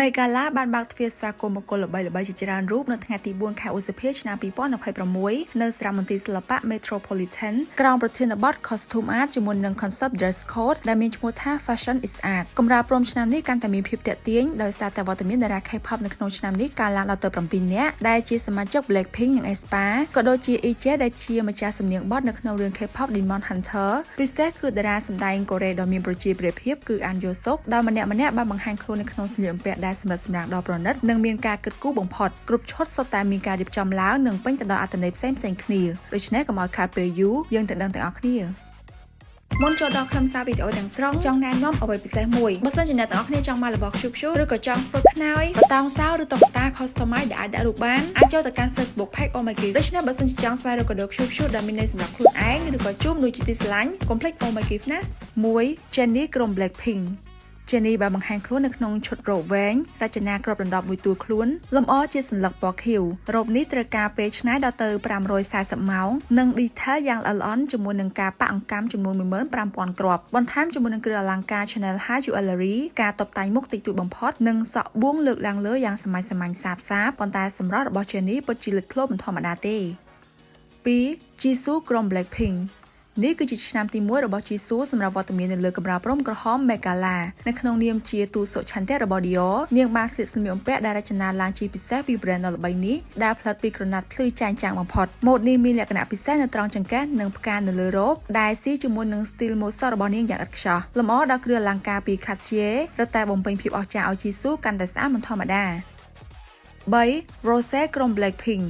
មេកាឡាបានបើកទ្វារស្វាគមន៍បុគ្គលល្បីៗជាច្រើនរូបនៅថ្ងៃទី4ខែឧសភាឆ្នាំ2026នៅសារមន្ទីរសិល្បៈ Metropolitan ក្រោមប្រធានបទ Costume Art ជាមួយនឹង Concept Dress Code ដែលមានឈ្មោះថា Fashion is Art កម្រាលព្រំឆ្នាំនេះកាន់តែមានភាពទាក់ទាញដោយសារតែវត្តមានតារា K-pop នៅក្នុងឆ្នាំនេះកើនឡើងដល់ទៅ7នាក់ដែលជាសមាជិក Blackpink និង aespa ក៏ដូចជា EJ ដែលជាម្ចាស់សំនៀងបទនៅក្នុងរឿង K-pop Demon Hunter ពិសេសគឺតារាសម្ដែងកូរ៉េដ៏មានប្រជាប្រិយភាពគឺ Ahn Hyo-suk ដែលម្នាក់ៗបានបង្ហាញខ្លួននៅក្នុងសម្លៀកបំពាក់ដែលសម្រិតសម្រាំងដ៏ប្រណិតនិងមានការគិតគូរបំផុតគ្រប់ឈុតសុទ្ធតែមានការរៀបចំឡើងនិងពេញទៅដោយអត្ថន័យផ្សេងៗគ្នាដូច្នេះកុំឲ្យខាតពេលយូរយើងទៅដឹងទាំងអស់គ្នាមុនចូលដល់ខ្លឹមសារវីដេអូទាំងស្រុងចង់ណែនាំអ្វីពិសេសមួយបើសិនជាអ្នកទាំងអស់គ្នាចង់មករបស់ Q ឬក៏ចង់ធ្វើខ្នើយបតងសោឬតុក្កតា customize ដែលអាចដាក់រូបបានអាចចូលទៅកាន់ Facebook page Omagi ដូច្នេះបើសិនជាចង់ស្វែងរកកាដូ Q ដែលមានន័យសម្រាប់ខ្លួនឯងឬក៏ជួបមនុស្សជាទីស្រឡាញ់កុំភ្លេច Omagi ណា1 Jennie ក្រុម Blackpink Jennie បានបង្ហាញខ្លួននៅក្នុងឈុតរ៉ូបវែងរចនាគ្របដណ្ដប់មួយទួលខ្លួនលម្អជាសន្លឹកពណ៌ខៀវរ៉ូបនេះត្រូវការពេលច្នៃដល់ទៅ540ម៉ោងនិង detail យ៉ាងល្អិតល្អន់ជាមួយនឹងការប៉ាក់អង្កាំចំនួន 15000 គ្រាប់បន្ថែមជាមួយនឹងគ្រឿងអលង្ការ Chanel High Jewelry ការតុបតែងមុខតិចតួចបំផុតនិងសក់បួងលើកឡើងលើយ៉ាងសាមញ្ញសាបប៉ុន្តែសម្រស់របស់ Jennie ពិតជាលេចធ្លោមិនធម្មតាទេ2 Jisoo ក្រុម Blackpinkនេះគឺជាឆ្នាំទី1របស់ជីស៊ូសម្រាប់វត្តមាននៅលើកម្រាលព្រំក្រហម Megala នៅក្នុងនាមជាទូតសុឆន្ទៈរបស់ Dior នាងបានស្លៀកសម្លៀកបំពាក់ដែលរចនាឡើងជាពិសេសពី brand ដ៏ល្បីនេះដែលផលិតពីក្រណាត់ភ្លឺចែងចាំងបំផុត ម៉ូដនេះមានលក្ខណៈពិសេសនៅត្រង់ចង្កេះនិងផ្កានៅលើរ៉ូបដែលស៊ីជាមួយនឹងស្ទីលម៉ូដសរបស់នាងយ៉ាងឥតខ្ចោះលម្អដោយគ្រឿងអលង្ការពី Cartier រឹតតែបំពេញភាពអស្ចារ្យឲ្យជីស៊ូកាន់តែស្អាតមិនធម្មតា3 Rosé ក្រុម Blackpink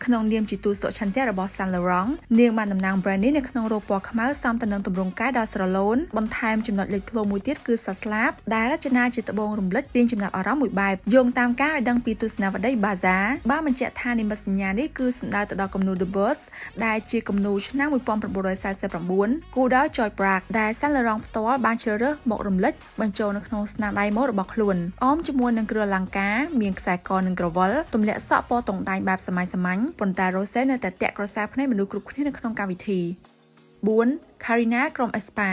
ក្នុងនាមជាទូតសុឆន្ទៈរបស់ Saint Laurent នាងបានតំណាង brand នេះនៅក្នុងរ៉ូបពណ៌ខ្មៅសមទៅនឹងទម្រង់កាយដ៏ស្រឡូនបន្ថែមចំណុចលេចធ្លោមួយទៀតគឺសាស្លាបដែលរចនាជាត្បូងរំលេចទាញចំណាប់អារម្មណ៍មួយបែបយោងតាមការឲ្យដឹងពីទស្សនាវដ្តី Bazaar បានបញ្ជាក់ថានិមិត្តសញ្ញានេះគឺសំដៅទៅដល់គំនូរ The Birds ដែលជាគំនូរឆ្នាំ1949គូដោយ Joy Park ដែល Saint Laurent ផ្ទាល់បានជ្រើសរើសមករំលេចបញ្ចូលនៅក្នុងស្នាដៃម៉ូដរបស់ខ្លួនអមជាមួយនឹងគ្រឿងអលង្ការមានខ្សែកនិងក្រវិលទម្លាក់សក់ពណ៌តុងដែងបែបសាមញ្ញប៉ុន្តែ Rosé នៅតែតាក់ក្រសែភ្នែកមនុស្សគ្រប់គ្នានៅក្នុងកម្មវិធី4 Karina ក្រុម aespa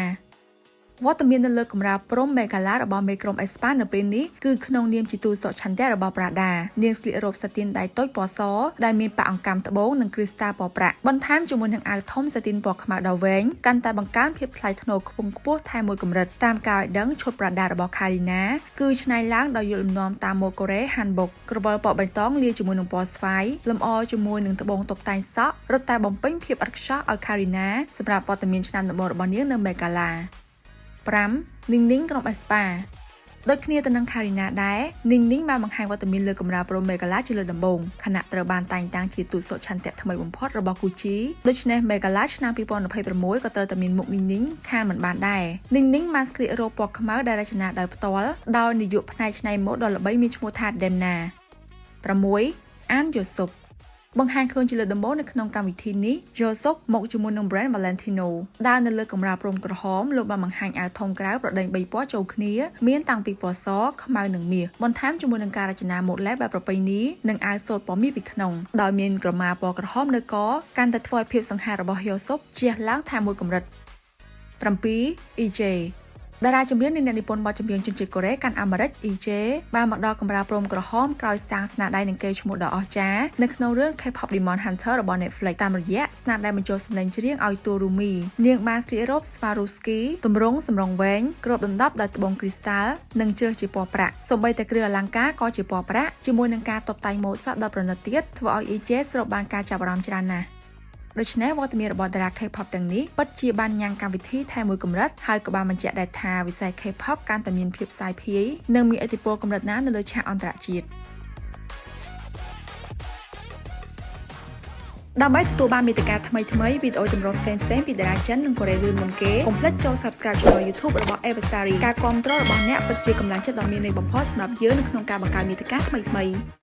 វត្តមាននៅលើកម្រាលព្រំ Megala របស់មេក្រុម aespa នៅពេលនេះគឺក្នុងនាមជាទូតសុឆន្ទៈរបស់ Prada នាងស្លៀករ៉ូបសាទីនដៃតូចពណ៌សដែលមានប៉ាក់អង្កាំត្បូងនិងគ្រីស្តាលពណ៌ប្រាក់បន្ថែមជាមួយនឹងអាវធំសាទីនពណ៌ខ្មៅដ៏វែងកាន់តែបង្កើនភាពថ្លៃថ្នូរខ្ពង់ខ្ពស់ថែមមួយកម្រិតតាមការឲ្យដឹងឈុត Prada របស់ Karina គឺច្នៃឡើងដោយយល់លំនាំតាមម៉ូដកូរ៉េ Hanbok ក្រវិលពណ៌បៃតងលាយជាមួយនឹងពណ៌ស្វាយលម្អជាមួយនឹងត្បូងតុបតែងសក់រត់តែបំពេញភាពឥតខ្ចោះឲ្យ Karina សម្រាប់វត្តមានឆ្នាំដំបូងរបស់នាងនៅ Megala 5 Ning Ning ក្រុម aespa ដូចគ្នាទៅនឹង Karina ដែរ Ning Ning បានបង្ហាញវត្តមានលើកម្រាលព្រំ Megala ជាលើកដំបូងខណៈត្រូវបានតែងតាំងជាទូតសុឆន្ទៈថ្មីបំផុតរបស់ Gucci ដូច្នេះ Megala ឆ្នាំ2026ក៏ត្រូវតែមានមុខ Ning Ning ខានមិនបានដែរ Ning Ning បានស្លៀករ៉ូបពណ៌ខ្មៅដែលរចនាដោយផ្ទាល់ដោយនាយកផ្នែកច្នៃម៉ូដដ៏ល្បីមានឈ្មោះថា Demna 6 Ahn Hyo-sukបង្ហាញខ្លួនជាលើកដំបូងនៅក្នុងកម្មវិធីនេះ Hyo-suk មកជាមួយនឹង brand Valentino ដើរនៅលើកម្រាលព្រំក្រហមលោកបានបង្ហាញអាវធំក្រៅប្រដេញ3ពណ៌ចូលគ្នាមានតាំងពីពណ៌សខ្មៅនិងមាសបន្ថែមជាមួយនឹងការរចនាម៉ូដឡេបបែបប្រពៃណីនិងអាវសូត្រពណ៌មាសពីក្នុងដោយមានក្រមាពណ៌ក្រហមនៅកកាន់តែធ្វើឲ្យភាពសង្ហារបស់ Hyo-suk ជះឡើងថែមមួយកម្រិត7 EJតារាចម្រៀងនិងអ្នកនិពន្ធបទចម្រៀងជនជាតិកូរ៉េកាន់អាមេរិក EJ បានមកដល់កម្រាលព្រំក្រហមក្រោយសាងស្នាដៃនិងកេរ្តិ៍ឈ្មោះដ៏អស្ចារ្យនៅក្នុងរឿង K-pop Demon Hunter របស់ Netflix តាមរយៈស្នាដៃបញ្ចូលសម្លេងច្រៀងឲ្យតួ Rumi នាងបានស្លៀករ៉ូប Swarovski ទម្រង់សម្រងវែងគ្របដណ្ដប់ដោយត្បូងគ្រីស្តាល់និងជ្រើសជាពណ៌ប្រាក់សូម្បីតែគ្រឿងអលង្ការក៏ជាពណ៌ប្រាក់ជាមួយនឹងការតុបតែងម៉ូដសក់ដ៏ប្រណិតទៀតធ្វើឲ្យ EJ ស្រូបបានការចាប់អារម្មណ៍ច្រើនណាស់ដូច្នេះវត្តមានរបស់តារា K-pop ទាំងនេះពិតជាបានញ៉ាំងកម្មវិធីថែមមួយកម្រិតហើយក៏បានបញ្ជាក់ដែរថាវិស័យ K-pop កាន់តែមានភាពសាយភាយនិងមានឥទ្ធិពលកម្រិតណាស់នៅលើឆាកអន្តរជាតិដើម្បីទទួលបានមាតិកាថ្មីៗវីដេអូចម្រុះផ្សេងៗពីតារាចិននិងកូរ៉េលឿនមុនគេកុំភ្លេចចូល Subscribe ចូល YouTube របស់ Eversary ការគាំទ្ររបស់អ្នកពិតជាកម្លាំងចិត្តដ៏មានន័យបំផុតសម្រាប់យើងនៅក្នុងការបង្កើតមាតិកាថ្មីៗ